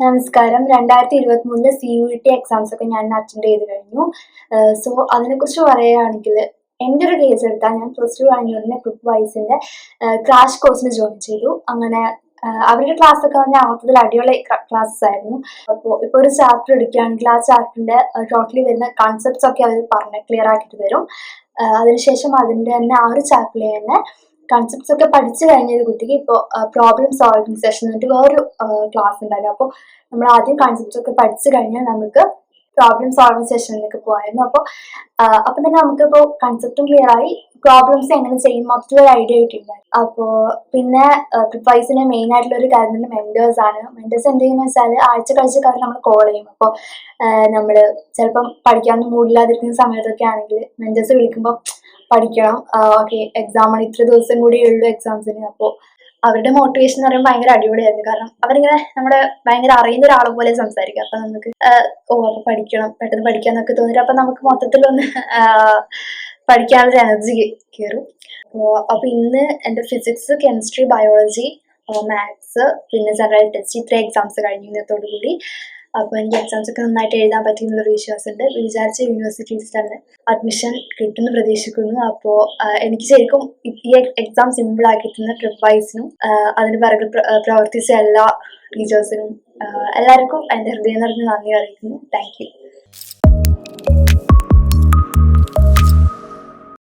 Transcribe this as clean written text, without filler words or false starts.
നമസ്കാരം. 2023 CUET exams ഒക്കെ ഞാൻ അറ്റൻഡ് ചെയ്ത് കഴിഞ്ഞു. സോ അതിനെക്കുറിച്ച് പറയുകയാണെങ്കിൽ എൻ്റെ ഒരു കേസ് എടുത്താൽ ഞാൻ +2 കഴിഞ്ഞ പ്രിപ്വൈസിൻ്റെ ക്രാഷ് കോഴ്സിന് ജോയിൻ ചെയ്തു. അങ്ങനെ അവരുടെ ക്ലാസ് ഒക്കെ പറഞ്ഞാൽ മൊത്തത്തിൽ അടിപൊളി ക്ലാസ്സസ് ആയിരുന്നു. അപ്പോൾ ഇപ്പോൾ ഒരു ചാപ്റ്റർ എടുക്കുകയാണെങ്കിൽ ആ ചാപ്റ്ററിൻ്റെ ടോട്ടലി വരുന്ന കൺസെപ്റ്റ്സ് ഒക്കെ അവർ പറഞ്ഞ് ക്ലിയർ ആക്കിയിട്ട് തരും. അതിനുശേഷം അതിൻ്റെ തന്നെ ആ ഒരു ചാപ്റ്ററിൽ തന്നെ കൺസെപ്റ്റ്സ് ഒക്കെ പഠിച്ചു കഴിഞ്ഞ ഒരു കുട്ടിക്ക് ഇപ്പോൾ പ്രോബ്ലം സോൾവിങ് സെഷൻ എന്നിട്ട് വേറൊരു ക്ലാസ് ഉണ്ടായിരുന്നു. അപ്പോൾ നമ്മൾ ആദ്യം കൺസെപ്റ്റ്സ് ഒക്കെ പഠിച്ചു കഴിഞ്ഞാൽ നമുക്ക് പ്രോബ്ലം സോൾവിങ് സെഷനിലേക്ക് പോകായിരുന്നു. അപ്പോൾ തന്നെ നമുക്കിപ്പോൾ കൺസെപ്റ്റും ക്ലിയർ ആയി, പ്രോബ്ലംസ് എങ്ങനെ ചെയ്യും മൊത്തത്തിലൊരു ഐഡിയ കിട്ടിയിട്ടുണ്ടായിരുന്നു. അപ്പോൾ പിന്നെ പ്രിപ്വൈസിന് മെയിൻ ആയിട്ടുള്ള ഒരു കാര്യം തന്നെ മെൻറ്റേഴ്സ് ആണ്. മെൻറ്റേഴ്സ് എന്ത് ചെയ്യുന്നത് വെച്ചാൽ ആഴ്ചക്കാഴ്ചക്ക് അവർ നമ്മൾ കോൾ ചെയ്യും. അപ്പോൾ നമ്മൾ ചിലപ്പം പഠിക്കാനൊന്നും മൂടില്ലാതിരിക്കുന്ന സമയത്തൊക്കെ ആണെങ്കിൽ മെൻറ്റേഴ്സ് വിളിക്കുമ്പോൾ പഠിക്കണം, ഓക്കെ എക്സാമാണ്, ഇത്ര ദിവസം കൂടി ഉള്ളൂ എക്സാംസിന്. അപ്പോൾ അവരുടെ മോട്ടിവേഷൻ എന്ന് പറയുമ്പോൾ ഭയങ്കര അടിപൊളിയായിരുന്നു. കാരണം അവരിങ്ങനെ നമ്മുടെ ഭയങ്കര അറിയുന്ന ഒരാളെ പോലെ സംസാരിക്കുക. അപ്പം നമുക്ക് അപ്പോൾ പഠിക്കണം, പെട്ടെന്ന് പഠിക്കാന്നൊക്കെ തോന്നിയിട്ട് അപ്പം നമുക്ക് മൊത്തത്തിലൊന്ന് പഠിക്കാനൊരു എനർജി കയറും. അപ്പോൾ ഇന്ന് എൻ്റെ ഫിസിക്സ്, കെമിസ്ട്രി, ബയോളജി, മാത്സ് പിന്നെ ജനറൽ ടെസ്റ്റ് ഇത്ര എക്സാംസ് കഴിഞ്ഞു ഇന്നത്തോടു കൂടി. അപ്പോൾ എനിക്ക് എക്സാംസ് ഒക്കെ നന്നായിട്ട് എഴുതാൻ പറ്റിയെന്നുള്ളൊരു വിശ്വാസമുണ്ട്. വിചാരിച്ച യൂണിവേഴ്സിറ്റീസിൽ തന്നെ അഡ്മിഷൻ കിട്ടുമെന്ന് പ്രതീക്ഷിക്കുന്നു. അപ്പോൾ എനിക്ക് ശരിക്കും ഈ എക്സാം സിമ്പിൾ ആക്കിയിട്ടുന്ന പ്രിപ്വൈസിനും അതിന് പിറകെ പ്രവർത്തിച്ച എല്ലാ ടീച്ചേഴ്സിനും എല്ലാവർക്കും എൻ്റെ ഹൃദയം നിറഞ്ഞ് നന്ദി അറിയിക്കുന്നു. Thank you.